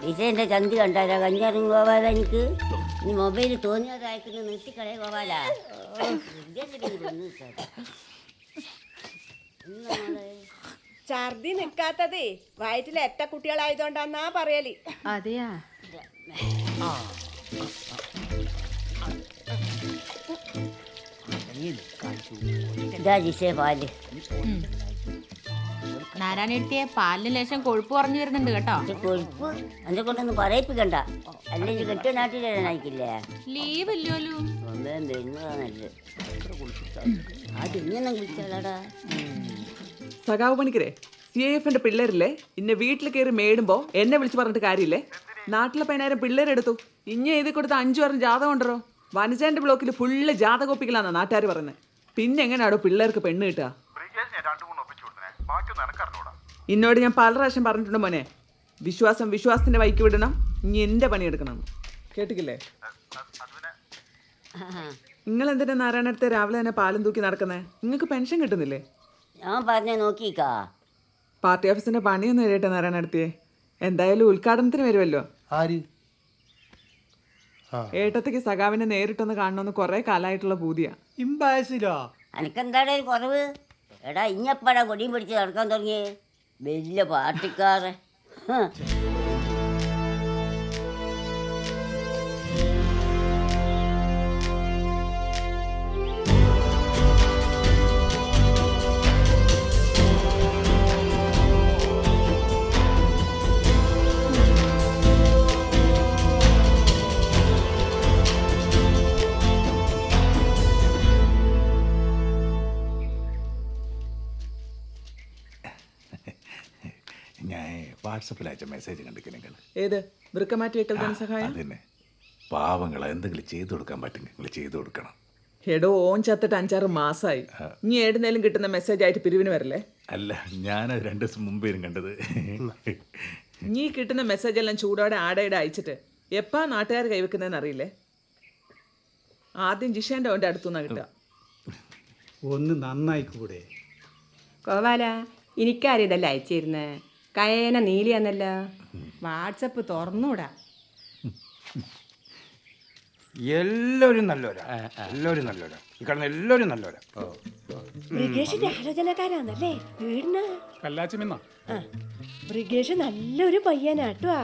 ഇതെന്റെ ചന്തി കണ്ടാലോ കഞ്ഞാറും ഗോപാല എനിക്ക് ഈ മൊബൈൽ തോന്നിയത് അയക്കുന്നത് നിർത്തിക്കളയെ ഗോപാല ഛർദി നിക്കാത്തതേ വയറ്റിൽ എട്ട കുട്ടികളായതുകൊണ്ടാന്നാ പറയല്. അതെയാ? ഇതാ ജിഷേ പാല്. നാരായണെടുത്തിയെ പാലിന് ലേശം കൊഴുപ്പ് കുറഞ്ഞു വരുന്നുണ്ട് കേട്ടോ. കൊഴുപ്പ് എന്നെ കൊണ്ടൊന്നും പറയിപ്പിക്കണ്ട, അല്ലെങ്കിൽ കെട്ടിയ നാട്ടിലയക്കില്ലേ. ലീവ് ഇല്ലല്ലോ. ഒന്നേം വരുന്നതാണല്ലേ അത് ഇങ്ങനെ വിളിച്ചാലാടാ. സഖാവ് പണിക്കരെ, CIF-ന്റെ പിള്ളേരില്ലേ ഇന്നെ വീട്ടിൽ കയറി മേടുമ്പോ എന്നെ വിളിച്ച് പറഞ്ഞിട്ട് കാര്യമില്ലേ? നാട്ടിലെ 10,000 പിള്ളേരെടുത്തു, ഇഞ്ഞ എഴുതി കൊടുത്ത 5 പേരും ജാതകം ഉണ്ടോ? വനജാന്റെ ബ്ലോക്കിൽ ഫുള്ള് ജാതകോപ്പിക്കലാന്നാ നാട്ടുകാർ പറയുന്നത്. പിന്നെ എങ്ങനെയാണോ പിള്ളേർക്ക് പെണ്ണ് കിട്ടുക? ഇന്നോട് ഞാൻ പല പ്രാവശ്യം പറഞ്ഞിട്ടുണ്ട് മോനെ, വിശ്വാസത്തിന്റെ വഴിക്ക് വിടണം, ഇനി എന്റെ പണിയെടുക്കണം. കേട്ടിക്കില്ലേ? നിങ്ങൾ എന്തിനാ നാരായണത്തെ രാവിലെ തന്നെ പാലും തൂക്കി നടക്കുന്നേ? നിങ്ങൾക്ക് പെൻഷൻ കിട്ടുന്നില്ലേ? ഞാൻ പറഞ്ഞ നോക്കിക്കാ. പാർട്ടി ഓഫീസിന്റെ പണിയൊന്നും എഴുതിയിട്ട് നാരായണത്തിയെ. എന്തായാലും ഉദ്ഘാടനത്തിന് വരുമല്ലോ. ഏട്ടത്തേക്ക് സഖാവിനെ നേരിട്ടൊന്ന് കാണണമെന്ന് കുറെ കാലമായിട്ടുള്ള പൂതിയാ. അനക്കെന്താടെ ഒരു കുറവ്? എടാ ഇഞ്ഞപ്പടാ കൊടിയും പിടിച്ച് നടക്കാൻ തുടങ്ങിയേ വലിയ പാർട്ടിക്കാരെ. ഞാൻ വാട്സപ്പിൽ അയച്ച മെസ്സേജ് കണ്ടിട്ട് നിങ്ങൾ ഏത് വൃക്കമാറ്റി വെക്കൽ ധനസഹായം? അതന്നെ, പാവങ്ങളെ എന്തെങ്കിലും ചെയ്തു കൊടുക്കാൻ പറ്റും, നിങ്ങൾ ചെയ്തു കൊടുക്കണം. എടോ, ഓൻ ചത്തിട്ട് 5-6 മാസമായി. ഇനി ഏടുന്നേലും കിട്ടുന്ന മെസ്സേജ് ആയിട്ട് പിരിവിന് വരല്ലേ? അല്ല, ഞാനത് 2 ദിവസം മുമ്പേരും കണ്ടത്. നീ കിട്ടുന്ന മെസ്സേജ് എല്ലാം ചൂടോടെ ആടയുടെ അയച്ചിട്ട് എപ്പാ നാട്ടുകാർ കൈവെക്കുന്നതെന്ന് അറിയില്ലേ? ആദ്യം ജിഷേൻ്റെ ഓൻ്റെ അടുത്തുനിന്നാണ് കിട്ടുക. ഒന്ന് നന്നായിക്കൂടെ ഗോപാല? എനിക്കാരും ഇതല്ല അയച്ചിരുന്നേ. കയേന നീലിയാന്നല്ല. വാട്സപ്പ് തുറന്നൂടാ. എല്ലാവരും നല്ലവരാ, എല്ലാവരും നല്ലവരാ. ഈ കാണുന്ന എല്ലാവരും നല്ലവരാ. ബ്രിഗേഷിന്റെ ആലോചനക്കാരാന്നല്ലേ വീടിന്? കല്ലാച്ചിമിന്ന ബ്രിഗേഷ് നല്ലൊരു പയ്യനാട്ടോ.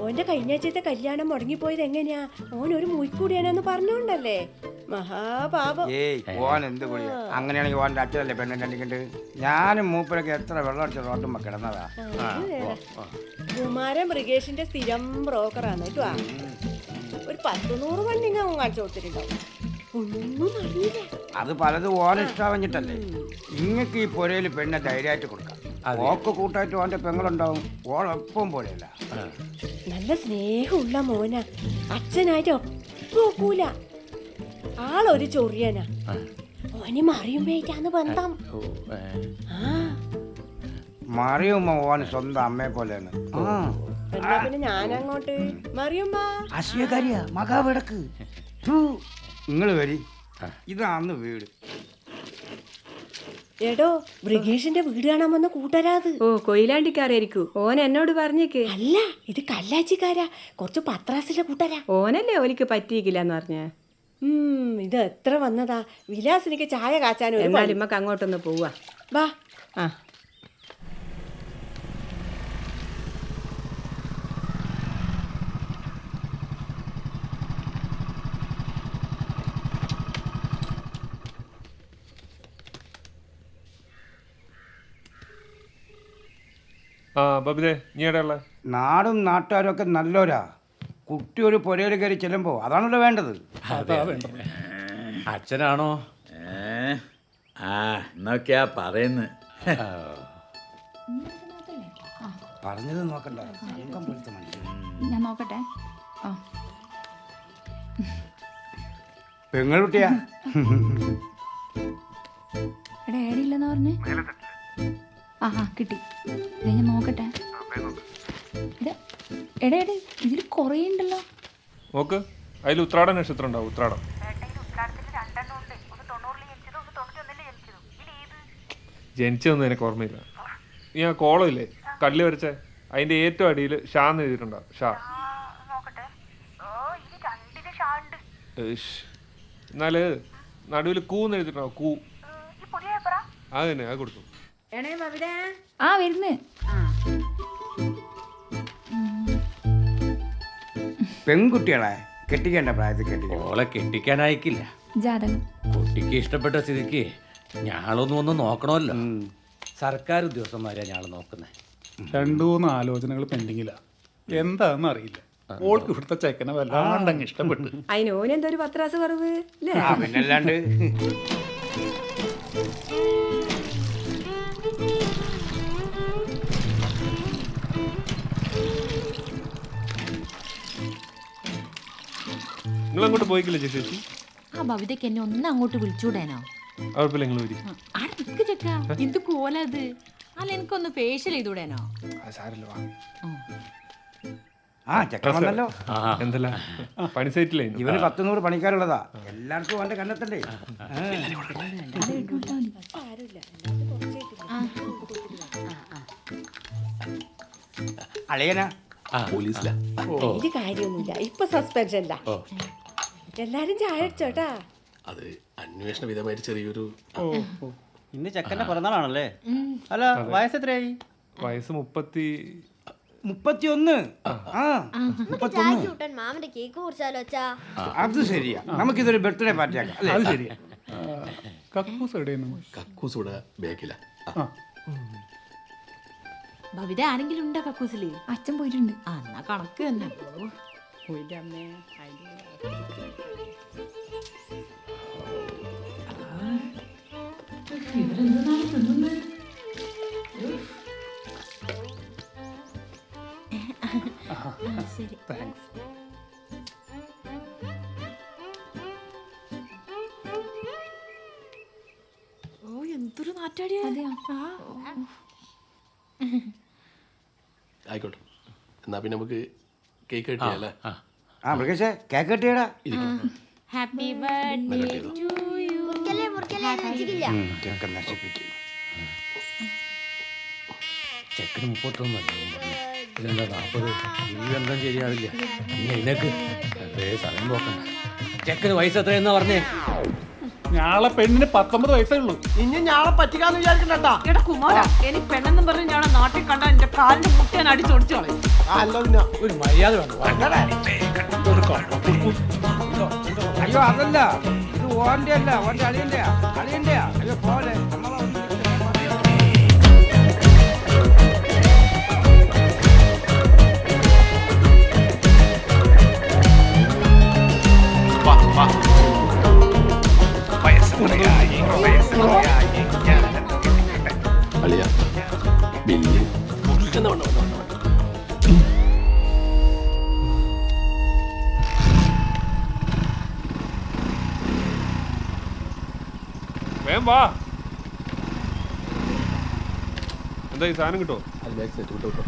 ഓന്റെ കഴിഞ്ഞാഴ്ചത്തെ കല്യാണം മുടങ്ങിപ്പോയത് എങ്ങനെയാ? ഓൻ ഒരു മുയിക്കൂടിയാനെന്ന് പറഞ്ഞോണ്ടല്ലേ. മഹാപാപം. ഏയ് ഓൻ എന്ത് കൂടിയാ? അങ്ങനെയാണെങ്കിൽ ഓൻ്റെ അച്ഛനല്ലേ പെണ്ണിൻ്റെ അടിക്കണ്ട്. ഞാനും മൂപ്പരൊക്കെ എത്ര വെള്ളം അടിച്ച റോട്ടുമ്പോ കിടന്നതാ. കുമാരൻ ബ്രിഗേഷിന്റെ സ്ഥിരം ബ്രോക്കറാണ് കേട്ടോ. ഒരു 10-100 വണ്ടിങ്ങ അവൻ കാണിച്ചു കൊടുത്തിട്ടുണ്ടാവും. ഒന്നും അറിയില്ല. അത് പലതും ഓൻ ഇഷ്ടാവഞ്ഞിട്ടല്ലേ. ഇങ്ങക്ക് ഈ പുരയിൽ പെണ്ണെ ധൈര്യമായിട്ട് കൊടുക്കാം. ഓക്ക് കൂട്ടായിട്ട് ഓൻ്റെ പെങ്ങളുണ്ടാവും. ഓളൊപ്പം പോലെയല്ല. നല്ല സ്നേഹമുള്ള മോന. അച്ഛനായിട്ട് ഒപ്പോക്കൂല. ആളൊരു ചൊറിയനാ. ഓന് മറിയുമ്പോഴേക്കാണ് ബന്ധം. മറിയുമ്പോ ഓന് സ്വന്തം അമ്മയെ പോലെയാണ്. എന്നാ പിന്നെ ഞാനങ്ങോട്ട് മറിയുമ്മ. അശ്വകാരിയാ മകാവിടക്ക്. നിങ്ങൾ വരി, ഇതാന്ന് വീട്. എടോ, ബ്രിഗേഷിന്റെ വീട് കാണാൻ വന്ന കൂട്ടരാത്. ഓ, കൊയിലാണ്ടിക്കാരായിരിക്കും. ഓൻ എന്നോട് പറഞ്ഞേക്ക്. അല്ല, ഇത് കല്ലാച്ചിക്കാരാ. കുറച്ച് പത്രാസിലെ കൂട്ടരാ. ഓനല്ലേ ഓലിക്ക് പറ്റിയിക്കില്ലെന്ന് പറഞ്ഞ. ഇത് എത്ര വന്നതാ. വിലാസിനിക്ക് ചായ കാച്ചാനും. എന്നാലും ഇമ്മക്ക് അങ്ങോട്ടൊന്ന് പോവാ. വാ. ആ, ബബിതേ, നീ എവിടെയുള്ള? നാടും നാട്ടുകാരും ഒക്കെ നല്ലവരാ. കുട്ടി ഒരു പുരയിൽ കയറി ചെല്ലുമ്പോൾ അതാണല്ലോ വേണ്ടത്. അച്ഛനാണോ? എന്നൊക്കെയാ പറയുന്നത്. പറഞ്ഞത് നോക്കണ്ട, സംഘം പോലത്തെ മനുഷ്യൻ. ഞാൻ നോക്കട്ടെ. പെങ്ങളുട്ടിയാ. എടാ, ഏടിയില്ലെന്ന് പറഞ്ഞേ. ആ കിട്ടി. ഞാൻ നോക്കട്ടെ. എടാ ഇതിൽ കുറേ ഉണ്ടല്ലോ. നോക്ക്, അതിൽ ഉത്രാട നക്ഷത്രം ഉണ്ടാവും. ഉത്രാടം ജനിച്ചതൊന്നും എനിക്ക് ഓർമ്മയില്ല. നീ ആ കോളം ഇല്ലേ കല്ല് വരച്ചേ, അതിൻ്റെ ഏറ്റവും അടിയിൽ ഷാ എന്ന് എഴുതിയിട്ടുണ്ടാവും. ഷാ. എന്നാൽ നടുവിൽ കൂന്ന് എഴുതിയിട്ടുണ്ടാവും. കൂ. അത് തന്നെ, അത് കൊടുത്തു. ആ വരുന്ന്. പെൺകുട്ടികളെ കെട്ടിക്കേണ്ട പ്രായത്തിൽ കെട്ടിക്കണം. ഓളെ കെട്ടിക്കാനായിക്കില്ല. ജാതകം. കുട്ടിക്ക് ഇഷ്ടപ്പെട്ട സ്ഥിതിക്ക് ഞാളൊന്നും ഒന്ന് നോക്കണമല്ലോ. സർക്കാർ ഉദ്യോഗസ്ഥന്മാരെയാണ് ഞാൾ നോക്കുന്നത്. 2-3 ആലോചനകൾ പെൻഡിങ്ങില്ല. എന്താണെന്ന് അറിയില്ല. ഓൾക്ക് ഇവിടുത്തെ ചെക്കനെ വല്ലാണ്ടങ്ങ് ഇഷ്ടപ്പെട്ടു. അതിന് ഓനെന്തോ ഒരു 10 റാസ് കുറവ് അല്ലേ? പിന്നല്ലാണ്ട് നിങ്ങൾ അങ്ങോട്ട് പോയിക്കില്ല ചേച്ചി? ആ ഭവിതയ്ക്ക് എന്നെ ഒന്ന് അങ്ങോട്ട് വിളിച്ചൂടാനോ? കുഴപ്പമില്ല, നിങ്ങൾ വരി. അടുക്ക് ചെക്ക എന്ത് കോലത്. അല്ല എനിക്കൊന്ന് ഫേഷ്യൽ ചെയ്തൂടാനോ? സാരല്ല, വാ. ആ ചെക്കൻ വന്നല്ലോ. എന്തല്ല പണി സൈറ്റില്ലേ? ഇവന് 10-100 പണിക്കാരുള്ളതാ. എല്ലാവർക്കും അവന്റെ കണ്ണെത്തണ്ടേ. അളിയനാ പോലീസിലാ. ഒരു കാര്യമൊന്നുമില്ല, ഇപ്പൊ സസ്പെൻഷനില്ല. എല്ലാരും ചായ അടിച്ചോട്ടാ. അത് അന്വേഷണ വിധമായിട്ട് ചെറിയൊരു ഇന്ന് ചെക്കൻ്റെ പിറന്നാളാണല്ലേ? അല്ല വയസ്സ് എത്രയായി? വയസ്സ് 31. മാമന്റെ കേക്ക് കുറിച്ചാലോ അച്ഛാ? അത് ശരിയാ, നമുക്കിതൊരു ബർത്ത്ഡേ പാർട്ടി ആക്കാം. അത് ശരിയാ. കക്കൂസ് എവിടെയാണ്? കക്കൂസ് ഇവിടെ ബാക്കില. ഭവിത ആരെങ്കിലും ഉണ്ടോ കക്കൂസില്? അച്ഛൻ പോയിട്ടുണ്ട്. ആ എന്നാ കണക്ക് തന്നെ. ശരി. താങ്ക്സ്. ഓ എന്തൊരു നാറ്റാടിയാ. ആയിക്കോട്ടെ, എന്നാ പിന്നെ നമുക്ക് കേക്ക് കട്ടിയല്ലേ? ആ മൃഗേഷേ, കേക്ക് കെട്ടിയടാ. Happy birthday to you. ചെക്കൻ നശിപ്പിക്കും. ചെക്കന് 31 ഇതെന്താ 40? ഈ ബന്ധം ശരിയാവില്ല. പിന്നെ ഇതിനൊക്കെ അതേ സമയം പോക്കണ്ട. ചെക്കന് വയസ്സ് എത്രയെന്നാ പറഞ്ഞേ? ഞാളെ പെണ്ണിന് 19 വയസ്സേ ഉള്ളൂ. ഇനി ഞാളെ പറ്റിക്കാന്ന് വിചാരിക്കണ്ടാ. എടാ കുമാര, എനിക്ക് പെണ്ണെന്നും പറഞ്ഞ് ഞാൻ നാട്ടിൽ കണ്ട എന്റെ കാലിന്റെ മുട്ട ഞാൻ അടിച്ചോടിച്ചു കളയും. ഒരു മര്യാദ വേണം. അയ്യോ അതല്ല, ഇത് ഓന്റെ അല്ല, ഓന്റെ അളിയന്റെയാ. അയ്യോ പോലെ അളിയ ബില്ല് വേം വാ. എന്താ ഈ സാധനം കിട്ടോ? അത് ബാക്ക് സെറ്റ് വിട്ടോ.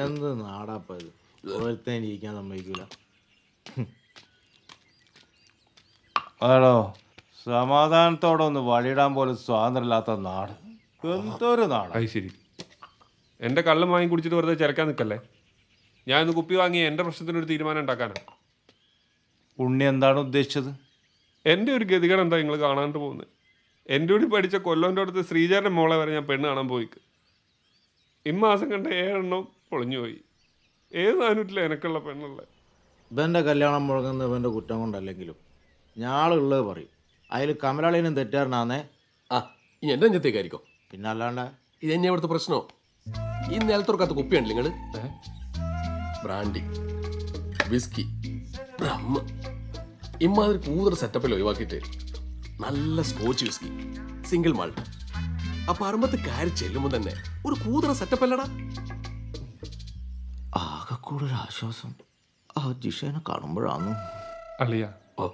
എന്ത് നാടാപ്പ ഇത്. ഓരോരുത്തരും ഇരിക്കാൻ സമ്മതിക്കൂല. അതോ സമാധാനത്തോടെ ഒന്ന് വഴിയിടാൻ പോലും സ്വാതന്ത്ര്യമില്ലാത്ത നാട്. എന്തൊരു നാട്. അത് ശരി. എൻ്റെ കള്ളം വാങ്ങി കുടിച്ചിട്ട് വെറുതെ ചിരക്കാൻ നിൽക്കല്ലേ. ഞാൻ ഇന്ന് കുപ്പി വാങ്ങി എൻ്റെ പ്രശ്നത്തിനൊരു തീരുമാനം ഉണ്ടാക്കാനാണ്. ഉണ്ണി എന്താണ് ഉദ്ദേശിച്ചത്? എൻ്റെ ഒരു ഗതികേട് എന്താ നിങ്ങൾ കാണാണ്ട് പോകുന്നത്? എൻ്റെ കൂടി പഠിച്ച കൊല്ലോൻ്റെ അടുത്ത് ശ്രീചാരൻ്റെ മോളെ വരെ ഞാൻ പെണ്ണ് കാണാൻ പോയിക്ക്. ഇമ്മാസം കണ്ട 7 എണ്ണം പൊളിഞ്ഞു പോയി. ഏത് നാനൂറ്റില്ല എനക്കുള്ള പെണ്ണുള്ള. ഇവൻ്റെ കല്യാണം മുഴങ്ങുന്ന ഇവൻ്റെ കുറ്റം കൊണ്ടല്ലെങ്കിലും ഞാളുള്ളത് പറയും. അതിൽ കമലാളിനും തെറ്റാറിനാന്നേ. ആ ഇനി എൻ്റെ അഞ്ചത്തേക്കായിരിക്കും. പിന്നെ അല്ലാണ്ട് ഇത് തന്നെ ഇവിടുത്തെ പ്രശ്നമോ? ഈ നിലത്തുറക്കാത്ത കുപ്പിയുണ്ടല്ലോ നിങ്ങൾ. ബ്രാൻഡി, വിസ്കി, ബ്രഹ്മ ഇമ്മാതിരി കൂടുതൽ സെറ്റപ്പിൽ ഒഴിവാക്കിയിട്ട് നല്ല സ്കോച്ച് വിസ്കി, സിംഗിൾ മാൾട്ട്. അപ്പൊ അറുമ്പത്ത് കയറി ചെല്ലുമ്പോൾ തന്നെ ഒരു കൂതറ സെറ്റപ്പ് അല്ലടാ. ആകെ കൂടുതൽ ആശ്വാസം ആ ജിഷേനെ കാണുമ്പോഴാണ്. അളിയ, ഓ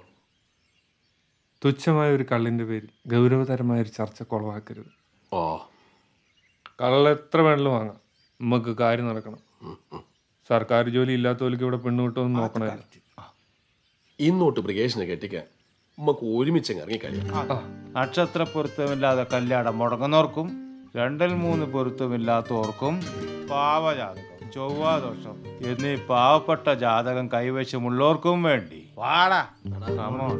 തുച്ഛമായ ഒരു കള്ളിൻ്റെ പേരിൽ ഗൗരവതരമായ ഒരു ചർച്ച കുളവാക്കരുത്. ഓ കള്ള എത്ര വേണമെങ്കിലും വാങ്ങാം, നമുക്ക് കാര്യം നടക്കണം. സർക്കാർ ജോലി ഇല്ലാത്തവർക്ക് ഇവിടെ പെണ്ണ് കിട്ടുമെന്ന് നോക്കണമല്ലോ. ഇന്നോട്ട് ബ്രിഗേഷനെ കെട്ടിക്കാൻ നമുക്ക് ഒരുമിച്ച് ഇറങ്ങിക്കളിയാം. നക്ഷത്ര പൊരുത്തമില്ലാതെ കല്യാണം മുടങ്ങുന്നവർക്കും 2-3 പൊരുത്തമില്ലാത്തവർക്കും പാവജാതകം, ചൊവ്വാദോഷം എന്നീ പാവപ്പെട്ട ജാതകം കൈവശമുള്ളവർക്കും വേണ്ടി വാടാ. Come on.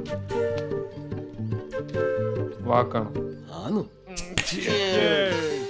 വാക്കാണ്. ആന്നു. Cheers.